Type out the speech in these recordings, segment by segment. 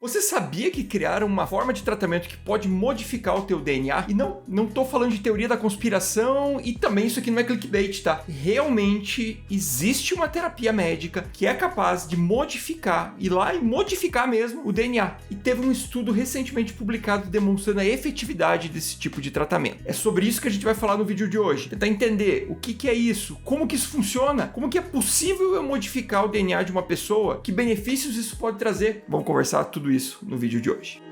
Você sabia que criaram uma forma de tratamento que pode modificar o teu DNA? E não tô falando de teoria da conspiração e também isso aqui não é clickbait, tá? Realmente existe uma terapia médica que é capaz de modificar, ir lá e modificar mesmo o DNA. E teve um estudo recentemente publicado demonstrando a efetividade desse tipo de tratamento. É sobre isso que a gente vai falar no vídeo de hoje. Tentar entender o que é isso, como que isso funciona, como que é possível eu modificar o DNA de uma pessoa, que benefícios isso pode trazer. Vamos conversar tudo isso no vídeo de hoje.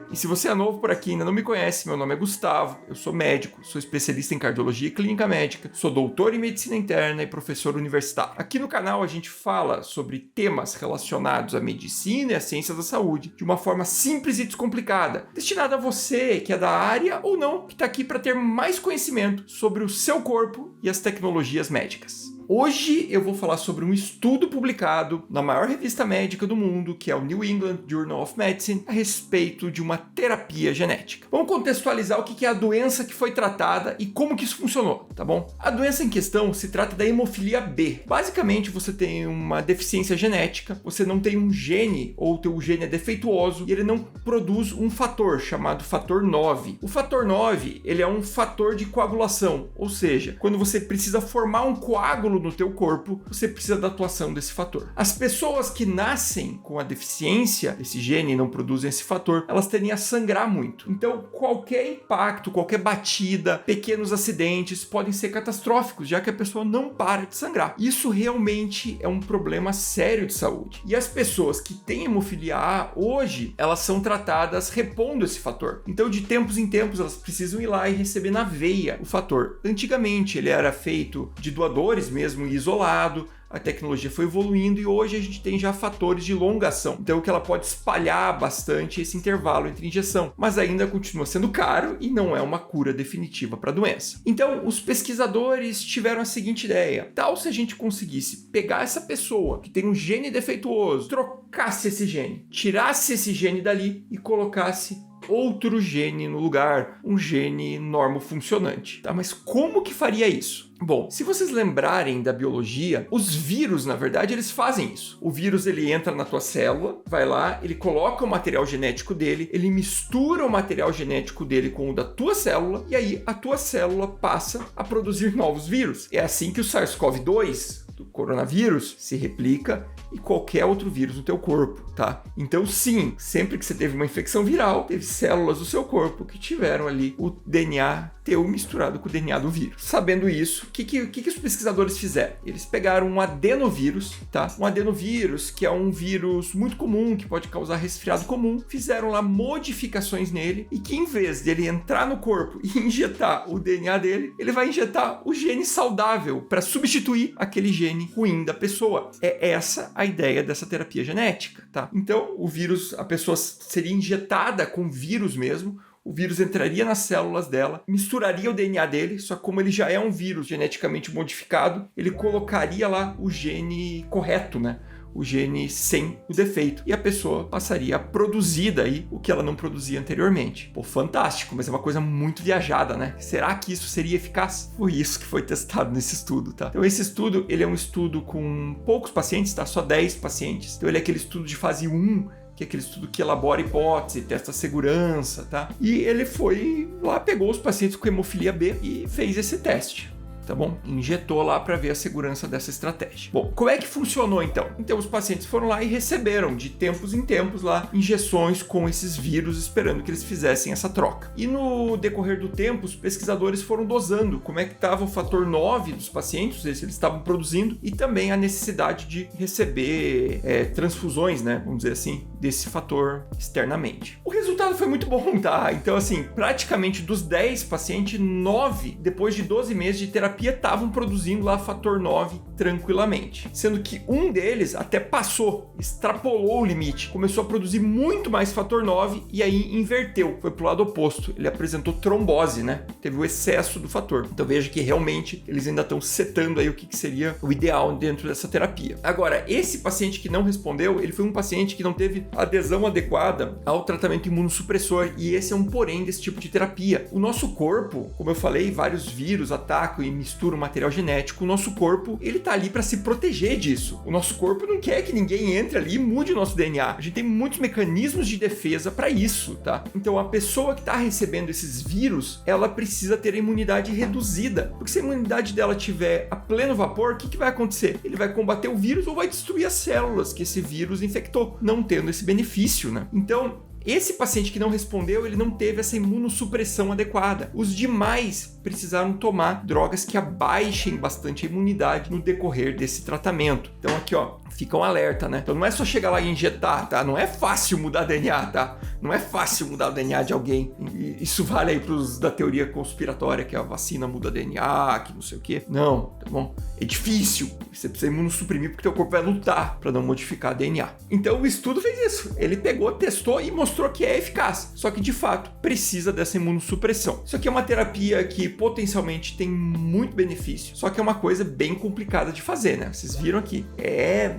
E se você é novo por aqui e ainda não me conhece, meu nome é Gustavo, eu sou médico, sou especialista em cardiologia e clínica médica, sou doutor em medicina interna e professor universitário. Aqui no canal a gente fala sobre temas relacionados à medicina e à ciência da saúde de uma forma simples e descomplicada, destinada a você que é da área ou não, que está aqui para ter mais conhecimento sobre o seu corpo e as tecnologias médicas. Hoje eu vou falar sobre um estudo publicado na maior revista médica do mundo, que é o New England Journal of Medicine, a respeito de uma terapia genética. Vamos contextualizar o que é a doença que foi tratada e como que isso funcionou, tá bom? A doença em questão se trata da hemofilia B. Basicamente, você tem uma deficiência genética, você não tem um gene ou o teu gene é defeituoso e ele não produz um fator chamado fator 9. O fator 9, ele é um fator de coagulação, ou seja, quando você precisa formar um coágulo no teu corpo, você precisa da atuação desse fator. As pessoas que nascem com a deficiência desse gene e não produzem esse fator, elas tendem a sangrar muito. Então, qualquer impacto, qualquer batida, pequenos acidentes podem ser catastróficos, já que a pessoa não para de sangrar. Isso realmente é um problema sério de saúde. E as pessoas que têm hemofilia A, hoje, elas são tratadas repondo esse fator. Então, de tempos em tempos, elas precisam ir lá e receber na veia o fator. Antigamente, ele era feito de doadores mesmo e isolado, a tecnologia foi evoluindo e hoje a gente tem já fatores de longa ação, então que ela pode espalhar bastante esse intervalo entre injeção, mas ainda continua sendo caro e não é uma cura definitiva para a doença. Então os pesquisadores tiveram a seguinte ideia: tal se a gente conseguisse pegar essa pessoa que tem um gene defeituoso, trocasse esse gene, tirasse esse gene dali e colocasse outro gene no lugar, um gene normofuncionante, tá? Mas como que faria isso? Bom, se vocês lembrarem da biologia, os vírus, na verdade, eles fazem isso. O vírus, ele entra na tua célula, vai lá, ele coloca o material genético dele, ele mistura o material genético dele com o da tua célula, e aí a tua célula passa a produzir novos vírus. É assim que o SARS-CoV-2, do coronavírus, se replica e qualquer outro vírus no teu corpo, tá? Então sim, sempre que você teve uma infecção viral, teve células do seu corpo que tiveram ali o DNA teu misturado com o DNA do vírus. Sabendo isso, o que os pesquisadores fizeram? Eles pegaram um adenovírus, tá? Um adenovírus, que é um vírus muito comum, que pode causar resfriado comum, fizeram lá modificações nele e que em vez dele entrar no corpo e injetar o DNA dele, ele vai injetar o gene saudável para substituir aquele gene ruim da pessoa. É essa a ideia dessa terapia genética, tá? Então, o vírus, a pessoa seria injetada com vírus mesmo, o vírus entraria nas células dela, misturaria o DNA dele, só que como ele já é um vírus geneticamente modificado, ele colocaria lá o gene correto, né? O gene sem o defeito. E a pessoa passaria a produzir daí o que ela não produzia anteriormente. Pô, fantástico, mas é uma coisa muito viajada, né? Será que isso seria eficaz? Foi isso que foi testado nesse estudo, tá? Então esse estudo, ele é um estudo com poucos pacientes, tá? Só 10 pacientes. Então ele é aquele estudo de fase 1, que é aquele estudo que elabora hipótese, testa a segurança, tá? E ele foi lá, pegou os pacientes com hemofilia B e fez esse teste. Tá bom? Injetou lá para ver a segurança dessa estratégia. Bom, como é que funcionou então? Então os pacientes foram lá e receberam de tempos em tempos lá injeções com esses vírus, esperando que eles fizessem essa troca. E no decorrer do tempo, os pesquisadores foram dosando como é que estava o fator 9 dos pacientes, se eles estavam produzindo, e também a necessidade de receber transfusões, né? Vamos dizer assim, desse fator externamente. O resultado foi muito bom, tá? Então assim, praticamente dos 10 pacientes, 9, depois de 12 meses de terapia, estavam produzindo lá fator 9 tranquilamente. Sendo que um deles até passou, extrapolou o limite, começou a produzir muito mais fator 9 e aí inverteu, foi pro lado oposto. Ele apresentou trombose, né? Teve o excesso do fator. Então veja que realmente eles ainda estão setando aí o que seria o ideal dentro dessa terapia. Agora, esse paciente que não respondeu, ele foi um paciente que não teve adesão adequada ao tratamento imunossupressor, e esse é um porém desse tipo de terapia. O nosso corpo, como eu falei, vários vírus atacam e misturam material genético. O nosso corpo, ele tá ali para se proteger disso. O nosso corpo não quer que ninguém entre ali e mude o nosso DNA. A gente tem muitos mecanismos de defesa para isso, tá? Então a pessoa que está recebendo esses vírus, ela precisa ter a imunidade reduzida, porque se a imunidade dela tiver a pleno vapor, o que vai acontecer? Ele vai combater o vírus ou vai destruir as células que esse vírus infectou, não tendo esse benefício, né? Então, esse paciente que não respondeu, ele não teve essa imunossupressão adequada. Os demais precisaram tomar drogas que abaixem bastante a imunidade no decorrer desse tratamento. Então aqui, ó, fica um alerta, né? Então não é só chegar lá e injetar, tá? Não é fácil mudar DNA, tá? Não é fácil mudar o DNA de alguém. E isso vale aí pros da teoria conspiratória, que a vacina muda DNA, que não sei o quê. Não, tá bom? É difícil. Você precisa imunossuprimir porque teu corpo vai lutar para não modificar DNA. Então o estudo fez isso. Ele pegou, testou e mostrou que é eficaz. Só que de fato precisa dessa imunossupressão. Isso aqui é uma terapia que potencialmente tem muito benefício. Só que é uma coisa bem complicada de fazer, né? Vocês viram aqui.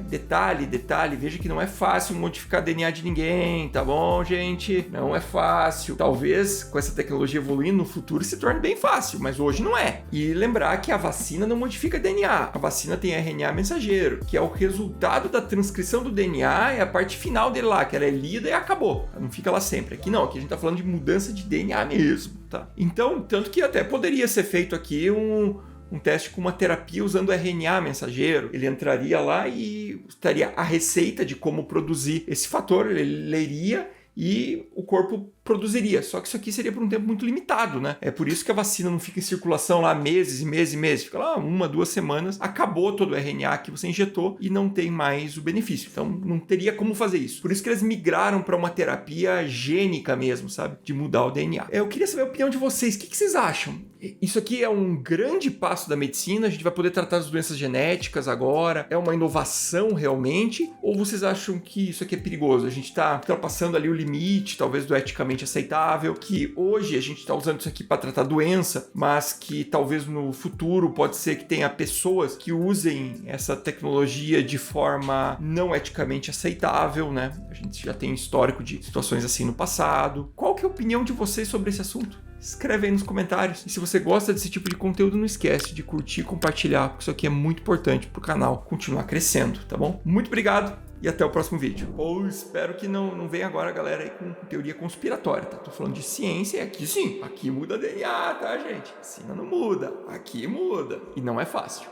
Detalhe, veja que não é fácil modificar DNA de ninguém, tá bom, gente? Não é fácil. Talvez com essa tecnologia evoluindo no futuro se torne bem fácil, mas hoje não é. E lembrar que a vacina não modifica DNA. A vacina tem RNA mensageiro, que é o resultado da transcrição do DNA, é a parte final dele lá, que ela é lida e acabou. Ela não fica lá sempre. Aqui não, aqui a gente tá falando de mudança de DNA mesmo, tá? Então, tanto que até poderia ser feito aqui um teste com uma terapia usando RNA mensageiro. Ele entraria lá e estaria a receita de como produzir esse fator, ele leria e o corpo produziria. Só que isso aqui seria por um tempo muito limitado, né? É por isso que a vacina não fica em circulação lá meses e meses e meses. Fica lá 1, 2 semanas, acabou todo o RNA que você injetou e não tem mais o benefício. Então não teria como fazer isso. Por isso que eles migraram para uma terapia gênica mesmo, sabe? De mudar o DNA. Eu queria saber a opinião de vocês. O que vocês acham? Isso aqui é um grande passo da medicina? A gente vai poder tratar as doenças genéticas agora? É uma inovação realmente? Ou vocês acham que isso aqui é perigoso? A gente está ultrapassando ali o limite, talvez do eticamente aceitável, que hoje a gente está usando isso aqui para tratar doença, mas que talvez no futuro pode ser que tenha pessoas que usem essa tecnologia de forma não eticamente aceitável, né? A gente já tem histórico de situações assim no passado. Qual que é a opinião de vocês sobre esse assunto? Escreve aí nos comentários. E se você gosta desse tipo de conteúdo, não esquece de curtir e compartilhar, porque isso aqui é muito importante para o canal continuar crescendo, tá bom? Muito obrigado e até o próximo vídeo. Ou espero que não venha agora a galera aí com teoria conspiratória, tá? Tô falando de ciência e aqui sim, aqui muda DNA, tá, gente? Vacina não muda, aqui muda. E não é fácil.